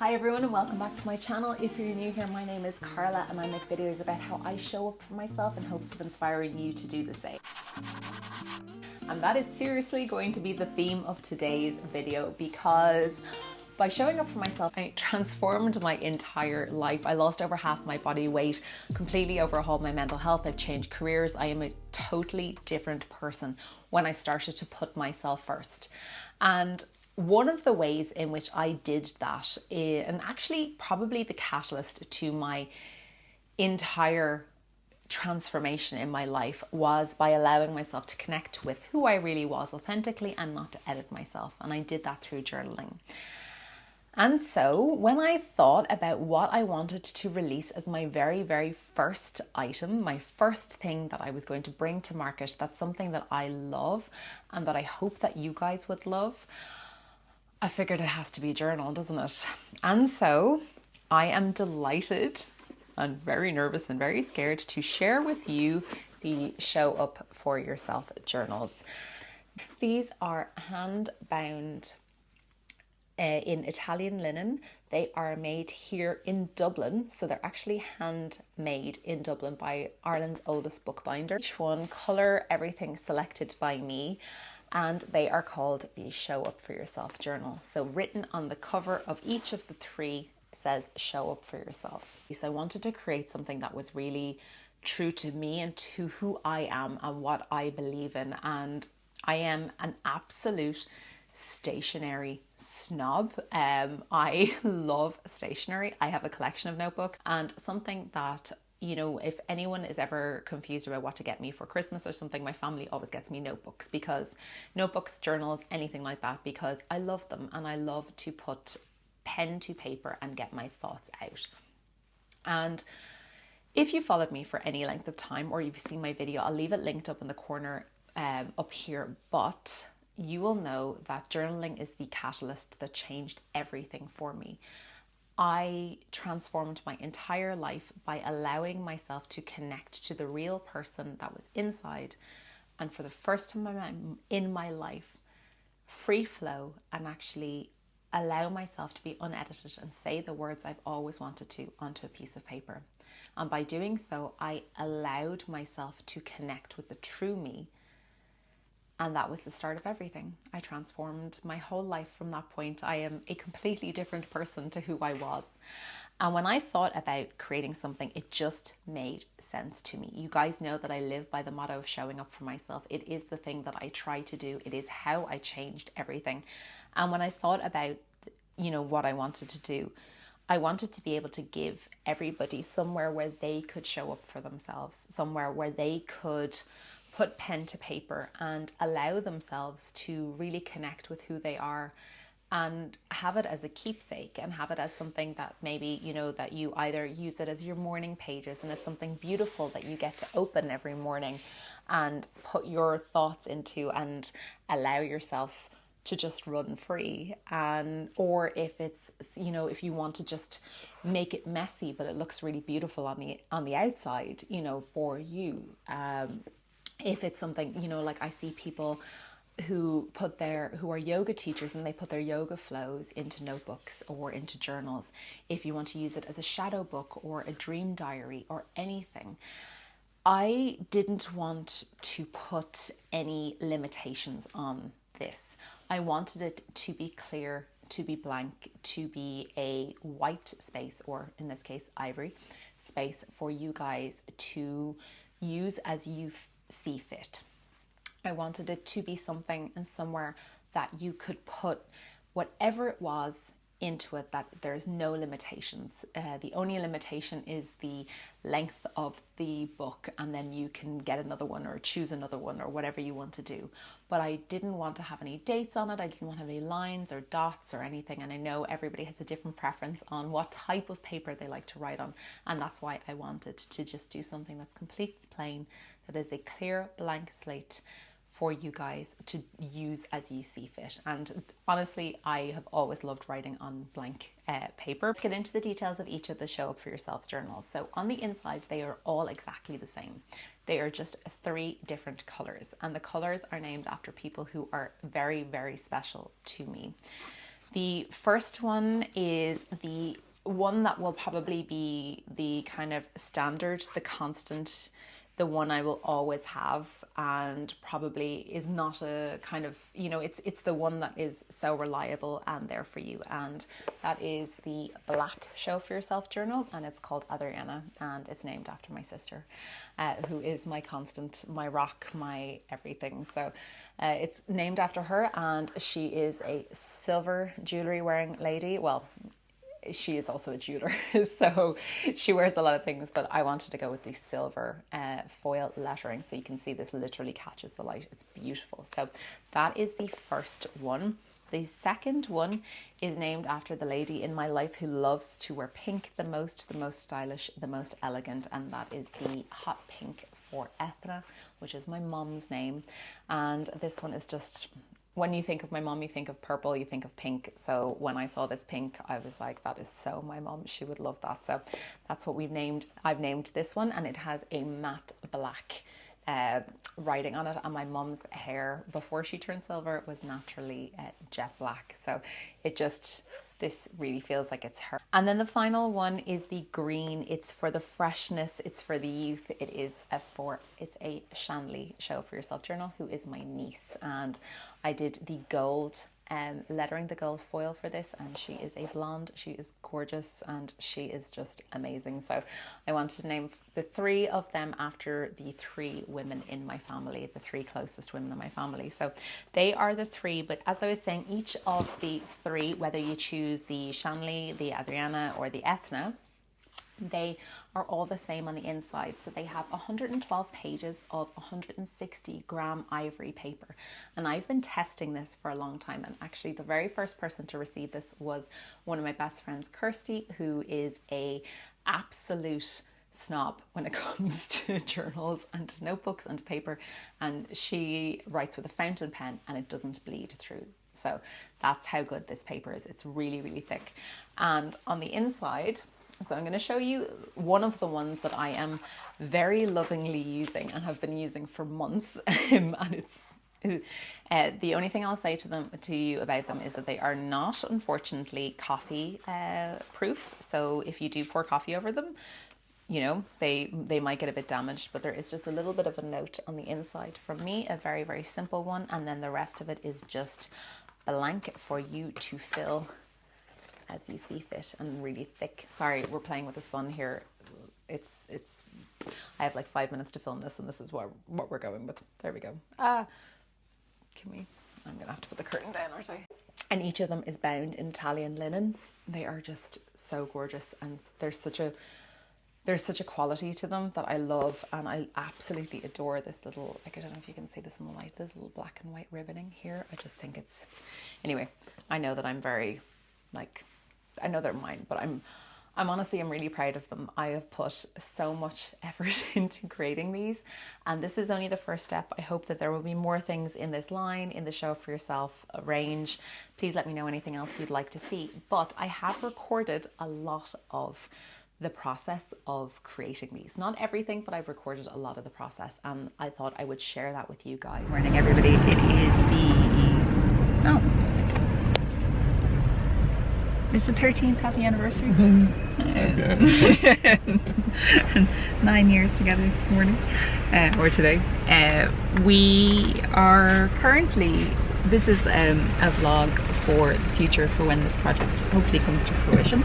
Hi everyone and welcome back to my channel. If you're new here, my name is Carla and I make videos about how I show up for myself in hopes of inspiring you to do the same. And that is seriously going to be the theme of today's video, because by showing up for myself, I transformed my entire life. I lost over half my body weight, completely overhauled my mental health. I've changed careers. I am a totally different person when I started to put myself first. And one of the ways in which I did that, and actually probably the catalyst to my entire transformation in my life, was by allowing myself to connect with who I really was authentically and not to edit myself. And I did that through journaling. And so when I thought about what I wanted to release as my very, very first item, my first thing that I was going to bring to market, that's something that I love and that I hope that you guys would love, I figured it has to be a journal, doesn't it? And so I am delighted and very nervous and very scared to share with you the Show Up For Yourself journals. These are hand-bound in Italian linen. They are made here in Dublin, so they're actually handmade in Dublin by Ireland's oldest bookbinder. Each one colour, everything selected by me, and they are called the Show Up For Yourself journal. So written on the cover of each of the three says Show Up For Yourself. So I wanted to create something that was really true to me and to who I am and what I believe in. And I am an absolute stationery snob. I love stationery. I have a collection of notebooks, and something that, you know, if anyone is ever confused about what to get me for Christmas or something, my family always gets me notebooks, because notebooks, journals, anything like that, because I love them and I love to put pen to paper and get my thoughts out. And if you followed me for any length of time, or you've seen my video, I'll leave it linked up in the corner up here, but you will know that journaling is the catalyst that changed everything for me. I transformed my entire life by allowing myself to connect to the real person that was inside, and for the first time in my life, free flow and actually allow myself to be unedited and say the words I've always wanted to onto a piece of paper. And by doing so, I allowed myself to connect with the true me. And that was the start of everything. I transformed my whole life from that point. I am a completely different person to who I was. And when I thought about creating something, it just made sense to me. You guys know that I live by the motto of showing up for myself. It is the thing that I try to do. It is how I changed everything. And when I thought about, you know, what I wanted to do, I wanted to be able to give everybody somewhere where they could show up for themselves, somewhere where they could put pen to paper and allow themselves to really connect with who they are, and have it as a keepsake and have it as something that maybe, you know, that you either use it as your morning pages, and it's something beautiful that you get to open every morning and put your thoughts into and allow yourself to just run free. And or if it's, you know, if you want to just make it messy but it looks really beautiful on the outside, you know, for you. If it's something, you know, like I see people who are yoga teachers, and they put their yoga flows into notebooks or into journals. If you want to use it as a shadow book or a dream diary or anything, I didn't want to put any limitations on this. I wanted it to be clear, to be blank, to be a white space, or in this case, ivory space, for you guys to use as you see fit. I wanted it to be something and somewhere that you could put whatever it was into it, that there's no limitations. The only limitation is the length of the book, and then you can get another one or choose another one or whatever you want to do. But I didn't want to have any dates on it. I didn't want to have any lines or dots or anything. And I know everybody has a different preference on what type of paper they like to write on. And that's why I wanted to just do something that's completely plain, that is a clear blank slate for you guys to use as you see fit. And honestly, I have always loved writing on blank paper. Let's get into the details of each of the Show Up For Yourself journals. So on the inside, they are all exactly the same. They are just 3 different colors, and the colors are named after people who are very, very special to me. The first one is the one that will probably be the kind of standard, the constant, the one I will always have, and probably is not a kind of, you know, it's the one that is so reliable and there for you. And that is the Black Show for Yourself journal, and it's called Adriana, and it's named after my sister, who is my constant, my rock, my everything. So it's named after her, and she is a silver jewelry wearing lady. Well, she is also a jeweler, so she wears a lot of things, but I wanted to go with the silver foil lettering, so you can see this literally catches the light. It's beautiful. So that is the first one. The second one is named after the lady in my life who loves to wear pink the most stylish, the most elegant, and that is the hot pink for Ethna, which is my mom's name. And this one is just, when you think of my mom, you think of purple, you think of pink. So when I saw this pink, I was like, that is so my mom. She would love that. So that's what I've named this one, and it has a matte black writing on it. And my mom's hair before she turned silver was naturally jet black. So this really feels like it's her. And then the final one is the green. It's for the freshness, it's for the youth. It's a Shanley Show for Yourself journal, who is my niece. And I did the gold lettering, the gold foil for this, and she is a blonde. She is gorgeous and she is just amazing. So I wanted to name the three of them after the three women in my family, the three closest women in my family. So they are the three, but as I was saying, each of the three, whether you choose the Shanley, the Adriana, or the Ethna, they are all the same on the inside. So they have 112 pages of 160 gram ivory paper. And I've been testing this for a long time. And actually the very first person to receive this was one of my best friends, Kirsty, who is a absolute snob when it comes to journals and to notebooks and to paper. And she writes with a fountain pen and it doesn't bleed through. So that's how good this paper is. It's really, really thick. And on the inside, so I'm going to show you one of the ones that I am very lovingly using and have been using for months. And it's the only thing I'll say to you about them is that they are not, unfortunately, coffee proof. So if you do pour coffee over them, you know, they might get a bit damaged, but there is just a little bit of a note on the inside from me, a very, very simple one. And then the rest of it is just blank for you to fill as you see fit, and really thick. Sorry, we're playing with the sun here. It's I have like 5 minutes to film this, and this is what we're going with. There we go. I'm gonna have to put the curtain down, aren't I? And each of them is bound in Italian linen. They are just so gorgeous, and there's such a quality to them that I love, and I absolutely adore this little, like, I don't know if you can see this in the light, this little black and white ribboning here. I just think it's, anyway, I know that I'm very, like, I know they're mine, but I'm honestly, I'm really proud of them. I have put so much effort into creating these, and this is only the first step. I hope that there will be more things in this line, in the Show for Yourself range. Please let me know anything else you'd like to see. But I have recorded a lot of the process of creating these. Not everything, but I've recorded a lot of the process, and I thought I would share that with you guys. Good morning, everybody. It is it's the 13th happy anniversary. Okay. 9 years together this morning, or today. We are currently, this is a vlog for the future, for when this project hopefully comes to fruition.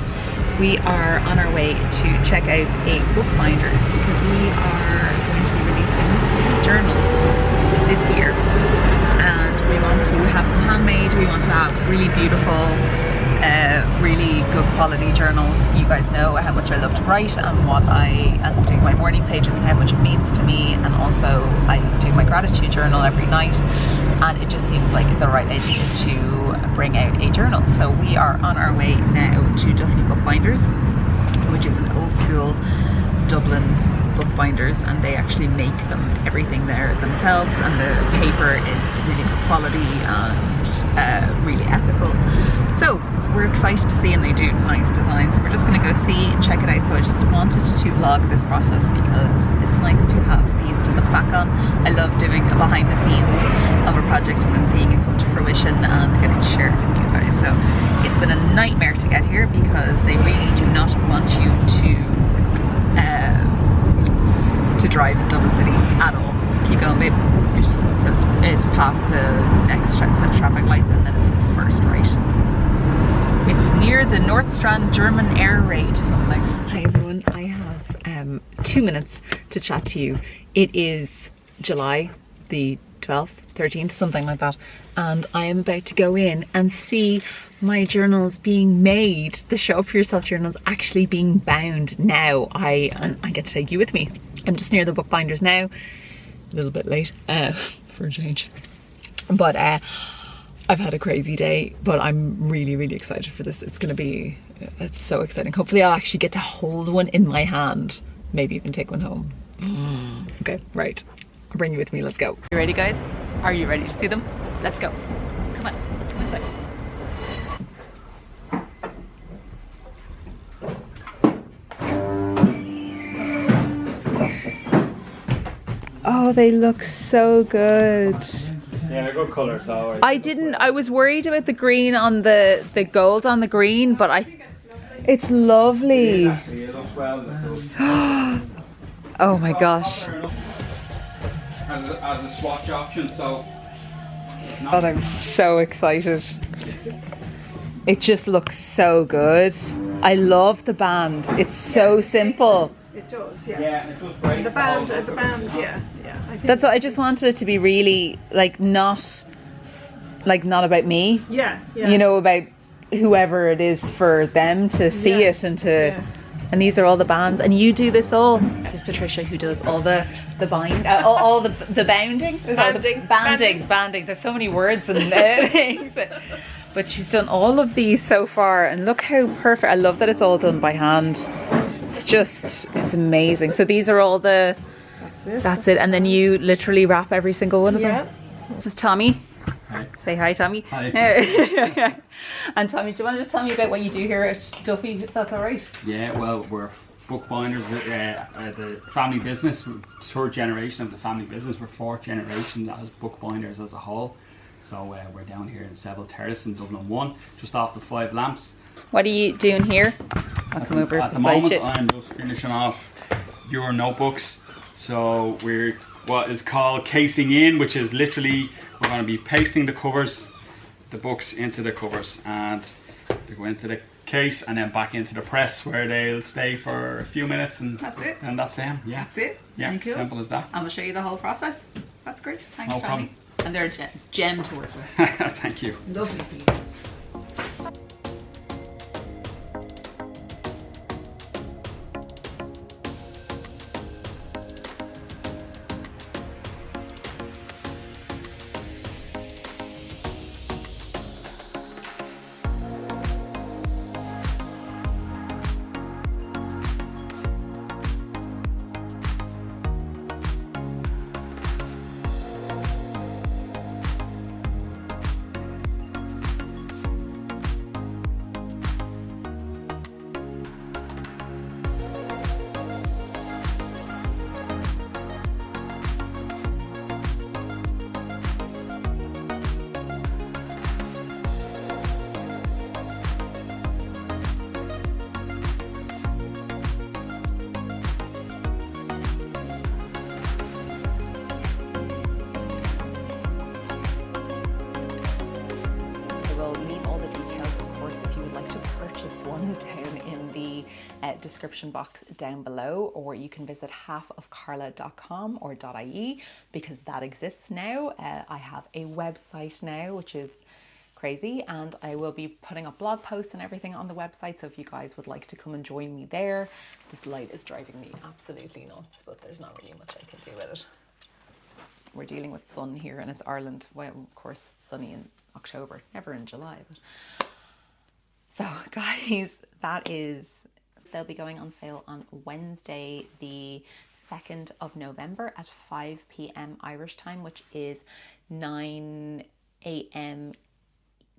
We are on our way to check out a bookbinders because we are going to be releasing journals this year, and we want to have them handmade. We want to have really beautiful, really good quality journals. You guys know how much I love to write and do my morning pages and how much it means to me, and also I do my gratitude journal every night, and it just seems like the right idea to bring out a journal. So we are on our way now to Duffy Bookbinders, which is an old school Dublin bookbinders, and they actually make everything there themselves, and the paper is really good quality and really ethical. So we're excited to see, and they do nice designs. We're just going to go see and check it out. So I just wanted to vlog this process because it's nice to have these to look back on. I love doing a behind the scenes of a project and then seeing it come to fruition and getting to share it with you guys. So it's been a nightmare to get here because they really do not want you to drive in Dublin City at all. Keep going, babe. So it's past the next set of traffic lights, and then it's the first right. It's near the North Strand German Air Raid something. Hi everyone, I have 2 minutes to chat to you. It is July the 12th, 13th, something like that, and I am about to go in and see my journals being made. The Show Up For Yourself journals actually being bound now. I get to take you with me. I'm just near the bookbinders now, a little bit late for a change, but I've had a crazy day, but I'm really, really excited for this. It's so exciting. Hopefully I'll actually get to hold one in my hand, maybe even take one home. Okay, right, I'll bring you with me. Let's go. You ready, guys? Are you ready to see them? Let's go. Come on, come inside. Oh, they look so good. Yeah, they're good colours. So I was worried about the green on the gold on the green, but it's lovely. it looks well. Oh my gosh. As a swatch option, so. God, I'm so excited. It just looks so good. I love the band. It's so simple. It does, yeah. Yeah, it does break. The band, yeah. I think That's what I just wanted it to be, really not about me. yeah. You know, about whoever it is, for them to see Yeah. it and to. Yeah. And these are all the bands, and you do this all. This is Patricia, who does all the bind, all the bounding. Banding. There's so many words and things. But she's done all of these so far, and look how perfect. I love that it's all done by hand. It's amazing. So these are all that's it. And then you literally wrap every single one of them. This is Tommy. Hi. Say hi, Tommy. Hi. And Tommy, do you want to just tell me about what you do here at Duffy, if that's all right? Yeah, well, we're bookbinders, the family business, third generation of the family business. We're fourth generation as bookbinders as a whole. So we're down here in Seville Terrace in Dublin 1, just off the Five Lamps. What are you doing here? I'll come over At the beside moment, you. I'm just finishing off your notebooks. So we're what is called casing in, which is literally we're going to be pasting the covers, the books into the covers, and they go into the case and then back into the press where they'll stay for a few minutes, and That's it? And that's them. Yeah. That's it? Yeah. Very cool. Simple as that. I'm going to show you the whole process. That's great. Thanks, No Tommy. problem. And they're a gem to work with. Thank you. Lovely people. One down in the description box down below, or you can visit halfofcarla.com or .ie, because that exists now. I have a website now, which is crazy, and I will be putting up blog posts and everything on the website, so if you guys would like to come and join me there. This light is driving me absolutely nuts, but there's not really much I can do with it. We're dealing with sun here, and it's Ireland. Well, of course it's sunny in October, never in July, but so guys, that is They'll be going on sale on Wednesday, the 2nd of November at 5 p.m. Irish time, which is 9 a.m.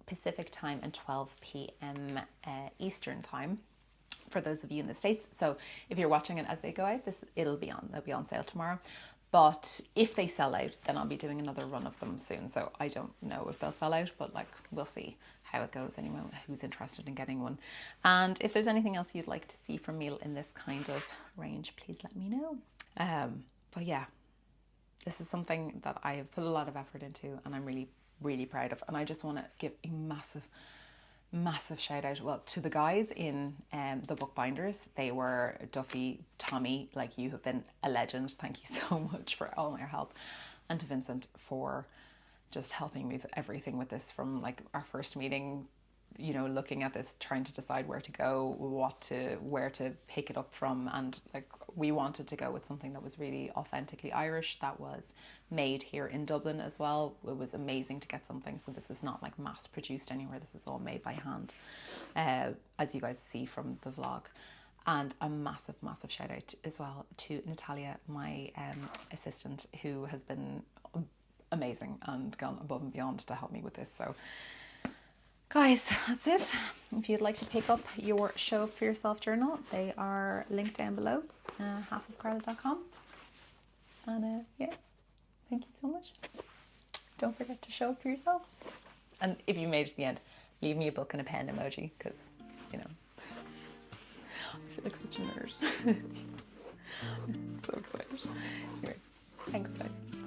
Pacific time and 12 p.m. Eastern time for those of you in the States. So if you're watching it as they go out, they'll be on sale tomorrow. But if they sell out, then I'll be doing another run of them soon. So I don't know if they'll sell out, but like we'll see how it goes. Anyone who's interested in getting one. And if there's anything else you'd like to see from me in this kind of range, please let me know. But yeah, this is something that I have put a lot of effort into and I'm really, really proud of. And I just want to give a massive shout out to the guys in the bookbinders. They were Duffy, Tommy, like you have been a legend. Thank you so much for all your help, and to Vincent for just helping me with everything with this, from like our first meeting, you know, looking at this, trying to decide where to go, where to pick it up from. And like we wanted to go with something that was really authentically Irish, that was made here in Dublin as well. It was amazing to get something, so this is not like mass produced anywhere, this is all made by hand, as you guys see from the vlog. And a massive shout out as well to Natalia, my assistant, who has been amazing and gone above and beyond to help me with this. So guys, that's it. If you'd like to pick up your Show Up For Yourself journal, they are linked down below, halfofcarla.com. And yeah, thank you so much. Don't forget to show up for yourself. And if you made it to the end, leave me a book and a pen emoji, because, you know, I feel like such a nerd. I'm so excited. Anyway, thanks guys.